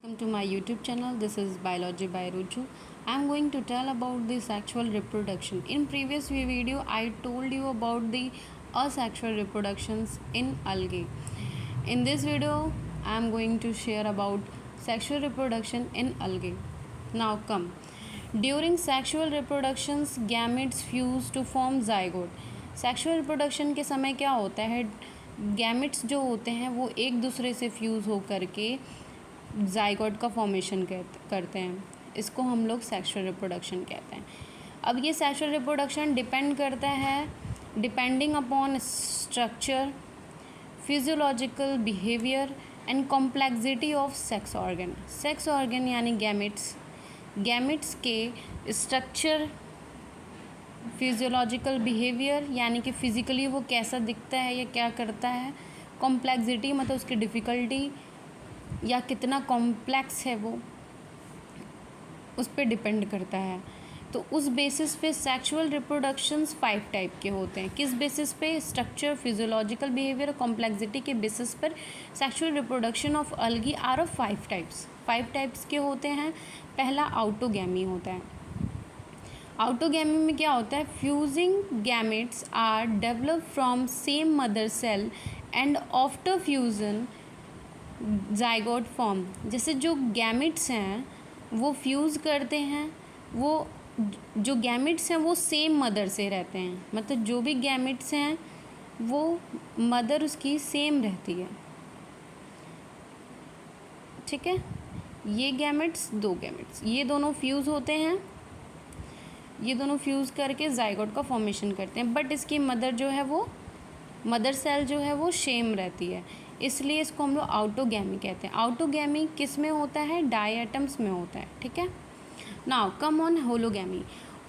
Welcome to my YouTube channel. This is Biology by Ruchu. I am going to tell about the sexual reproduction. In previous video, I told you about the asexual reproductions in algae. In this video, I am going to share about sexual reproduction in algae. Now come. During sexual reproductions, gametes fuse to form zygote. Sexual reproduction के समय क्या होता है, gametes जो होते हैं वो एक दूसरे से फ्यूज़ हो करके जाइगोट का फॉर्मेशन करते हैं. इसको हम लोग सेक्सुअल रिप्रोडक्शन कहते हैं. अब ये सेक्सुअल रिप्रोडक्शन डिपेंड करता है depending upon structure, physiological behaviour and complexity of sex organ. Sex organ यानी गैमेट्स के स्ट्रक्चर, फिजियोलॉजिकल बिहेवियर यानी कि फ़िज़िकली वो कैसा दिखता है या क्या करता है, कॉम्प्लेक्सिटी मतलब उसकी डिफ़िकल्टी या कितना कॉम्प्लेक्स है वो, उस पर डिपेंड करता है. तो उस बेसिस पे सेक्सुअल रिप्रोडक्शंस 5 टाइप के होते हैं. किस बेसिस पे? स्ट्रक्चर, फिजियोलॉजिकल बिहेवियर, कॉम्प्लेक्सिटी के बेसिस पर sexual reproduction of algae are of 5 types. 5 types के होते हैं. पहला आउटोगैमी होता है. आउटोगैमी में क्या होता है? Fusing gametes are develop from same mother cell and after fusion zygote form. जैसे जो गैमेट्स हैं वो फ्यूज़ करते हैं, वो जो गैमेट्स हैं वो सेम मदर से रहते हैं, मतलब जो भी गैमेट्स हैं वो मदर उसकी सेम रहती है. ठीक है, ये गैमेट्स, 2 गैमेट्स, ये दोनों फ्यूज़ होते हैं, ये दोनों फ्यूज़ करके जाइगोट का फॉर्मेशन करते हैं. बट इसकी मदर जो है वो मदर सेल जो है वो सेम रहती है, इसलिए इसको हम लोग आउटोगैमी कहते हैं. आउटोगैमी किस में होता है? डायटम्स में होता है. ठीक है. Now come on hologamy.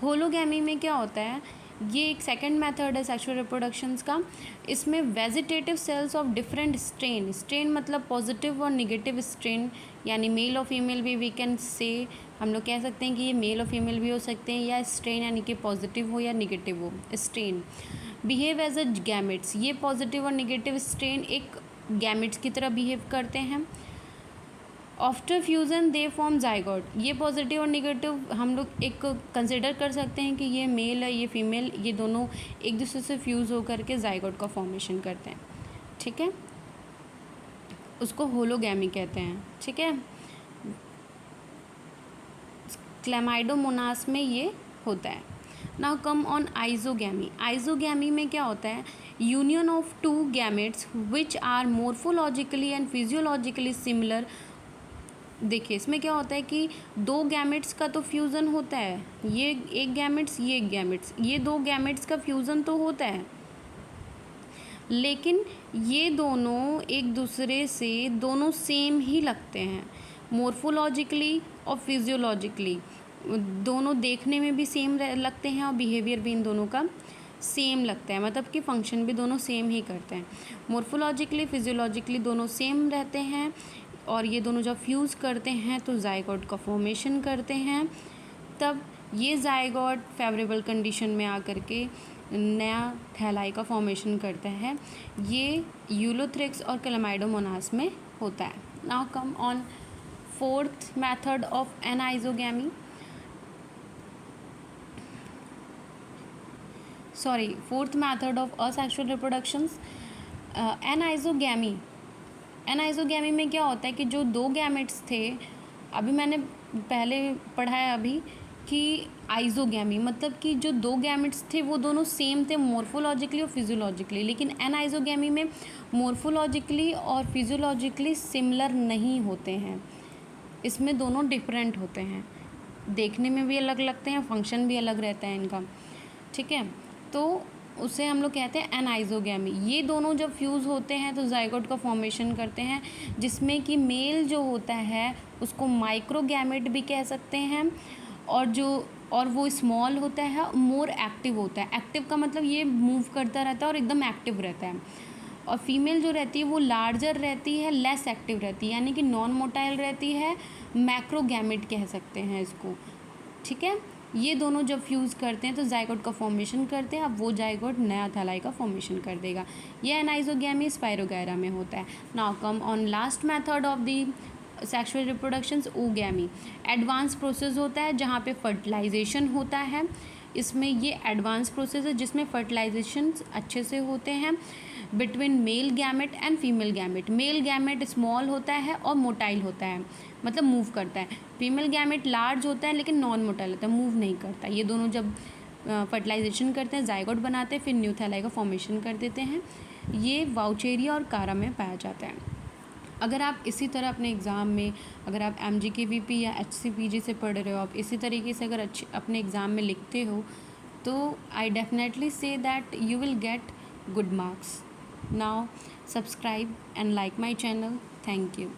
Hologamy में क्या होता है? ये एक सेकंड मेथड है सेक्सुअल रिप्रोडक्शंस का. इसमें vegetative cells of different strain मतलब पॉजिटिव और निगेटिव स्ट्रेन, यानी मेल और फीमेल भी वी कैन से, हम लोग कह सकते हैं कि ये मेल और फीमेल भी हो सकते हैं, या स्ट्रेन यानी कि पॉजिटिव हो या निगेटिव हो. Strain behave as a gametes. ये पॉजिटिव और निगेटिव स्ट्रेन एक गैमेट्स की तरह बिहेव करते हैं. After fusion they form zygote. ये पॉजिटिव और निगेटिव हम लोग एक कंसिडर कर सकते हैं कि ये मेल है, ये फीमेल, ये दोनों एक दूसरे से फ्यूज़ होकर के जाइगोट का फॉर्मेशन करते हैं. ठीक है, उसको होलोगैमी कहते हैं. ठीक है, क्लैमाइडोमोनास में ये होता है. Now come on आइजोगैमी. आइजोगैमी में क्या होता है? Union of 2 gametes which are morphologically and physiologically similar. देखिए इसमें क्या होता है कि 2 गैमेट्स का तो फ्यूज़न होता है, ये एक गैमेट्स, ये एक गैमेट्स, ये 2 गैमेट्स का फ्यूज़न तो होता है, लेकिन ये दोनों एक दूसरे से दोनों सेम ही लगते हैं मोर्फोलॉजिकली और फिजियोलॉजिकली. दोनों देखने में भी सेम लगते हैं और बिहेवियर भी इन दोनों का सेम लगता है, मतलब कि फंक्शन भी दोनों सेम ही करते हैं. मोर्फोलॉजिकली, फिजियोलॉजिकली दोनों सेम रहते हैं, और ये दोनों जब फ्यूज़ करते हैं तो जाइगोट का फॉर्मेशन करते हैं. तब ये जाइगोट फेवरेबल कंडीशन में आकर के नया थैलाई का फॉर्मेशन करता है. ये यूलोथ्रिक्स और क्लैमाइडोमोनास में होता है. Now come on 4th method of anisogamy. Sorry, 4th method of asexual reproductions, anisogamy. Anisogamy में क्या होता है कि जो 2 गैमेट्स थे, अभी मैंने पहले पढ़ा है अभी कि आइजोगैमी मतलब कि जो 2 गैमेट्स थे वो दोनों सेम थे मोर्फोलॉजिकली और फिजियोलॉजिकली, लेकिन एनाइजोगैमी में मोर्फोलॉजिकली और फिजियोलॉजिकली सिमिलर नहीं होते हैं. इसमें दोनों डिफरेंट होते हैं, देखने में भी अलग लगते हैं, फंक्शन भी अलग रहता है इनका. ठीक है, तो उसे हम लोग कहते हैं एनाइजोगैमी. ये दोनों जब फ्यूज़ होते हैं तो जाइगोट का फॉर्मेशन करते हैं, जिसमें कि मेल जो होता है उसको माइक्रोगैमेट भी कह सकते हैं, और वो स्मॉल होता है, मोर एक्टिव होता है. एक्टिव का मतलब ये मूव करता रहता है और एकदम एक्टिव रहता है. और फीमेल जो रहती है वो लार्जर रहती है, लेस एक्टिव रहती है, यानी कि नॉन मोटाइल रहती है, मैक्रोगैमेट कह सकते हैं इसको. ठीक है, ये दोनों जब फ्यूज़ करते हैं तो जाइगोट का फॉर्मेशन करते हैं. अब वो जाइगोट नया थैलाई का फॉर्मेशन कर देगा. ये एनाइजोगैमी स्पाइरोगैरा में होता है. Now come on last method of the sexual reproductions ओगैमी। Advance process होता है जहाँ पे फर्टिलाइजेशन होता है, इसमें ये एडवांस प्रोसेस है जिसमें फर्टिलाइजेशन अच्छे से होते हैं between male gamete and female gamete. Male gamete small होता है और मोटाइल होता है, मतलब मूव करता है। फीमेल गैमेट लार्ज होता है लेकिन नॉन मोटाइल होता है, मूव नहीं करता। ये दोनों जब फर्टिलाइजेशन करते हैं, जाइगोट बनाते हैं, फिर न्यू थैलाई का फॉर्मेशन कर देते हैं। ये वाउचेरिया और कारा में पाया जाता है। अगर आप इसी तरह अपने एग्ज़ाम में, अगर आप MGKVP या HCPG से पढ़ रहे हो, आप इसी तरीके से अगर अपने एग्ज़ाम में लिखते हो, तो I definitely say that you will get good marks. Now subscribe and like my channel. Thank you.